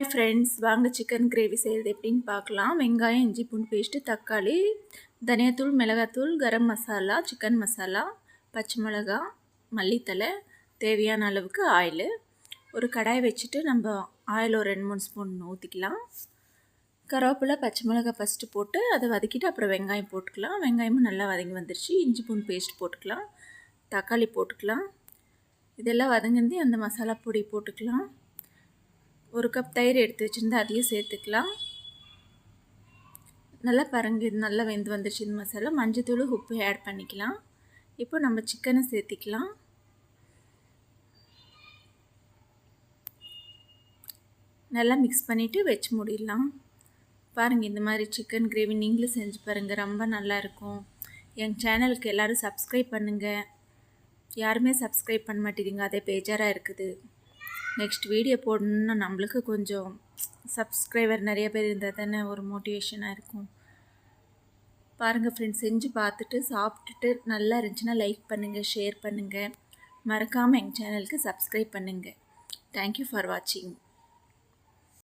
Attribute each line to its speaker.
Speaker 1: Friends, வாங்க chicken gravy செய்கிறது எப்படின்னு பார்க்கலாம். வெங்காயம், இஞ்சி பூண்டு பேஸ்ட்டு, தக்காளி, தனியாத்தூள், மிளகாத்தூள், கரம் மசாலா, சிக்கன் மசாலா, பச்சை மிளகா, மல்லித்தலை, தேவையான அளவுக்கு ஆயிலு. ஒரு கடாய் வச்சுட்டு நம்ம ஆயில் ஒரு 2-3 ஸ்பூன் ஊற்றிக்கலாம். கருவேப்பிலை, பச்சை மிளகா ஃபஸ்ட்டு போட்டு அதை வதக்கிட்டு அப்புறம் வெங்காயம் போட்டுக்கலாம். வெங்காயமும் நல்லா வதங்கி வந்துருச்சு. இஞ்சி பூண்டு பேஸ்ட் போட்டுக்கலாம். தக்காளி போட்டுக்கலாம். இதெல்லாம் வதங்கிந்து அந்த மசாலா பொடி போட்டுக்கலாம். ஒரு கப் தயிர் எடுத்து வச்சுருந்து அதையும் சேர்த்துக்கலாம். நல்லா பாருங்க, இது நல்லா வெந்து வந்துருச்சு இந்த மசாலா. மஞ்சத்தூள், உப்பு ஆட் பண்ணிக்கலாம். இப்போ நம்ம சிக்கனை சேர்த்திக்கலாம். நல்லா மிக்ஸ் பண்ணிவிட்டு வச்சு மூடிடலாம். பாருங்கள், இந்த மாதிரி சிக்கன் கிரேவி நீங்களும் செஞ்சு பாருங்கள், ரொம்ப நல்லாயிருக்கும். என் சேனலுக்கு எல்லோரும் சப்ஸ்கிரைப் பண்ணுங்கள். யாருமே சப்ஸ்கிரைப் பண்ண மாட்டேங்க, அதே பேஜாராக இருக்குது. நெக்ஸ்ட் வீடியோ போடணுன்னா நம்மளுக்கு கொஞ்சம் சப்ஸ்கிரைபர் நிறைய பேர் இருந்தால் தானே ஒரு மோட்டிவேஷனாக இருக்கும். பாருங்கள் ஃப்ரெண்ட்ஸ், செஞ்சு பார்த்துட்டு சாப்பிட்டுட்டு நல்லா இருந்துச்சுன்னா லைக் பண்ணுங்கள், ஷேர் பண்ணுங்கள். மறக்காமல் எங்கள் சேனலுக்கு சப்ஸ்கிரைப் பண்ணுங்கள். தேங்க்யூ ஃபார் வாட்சிங்.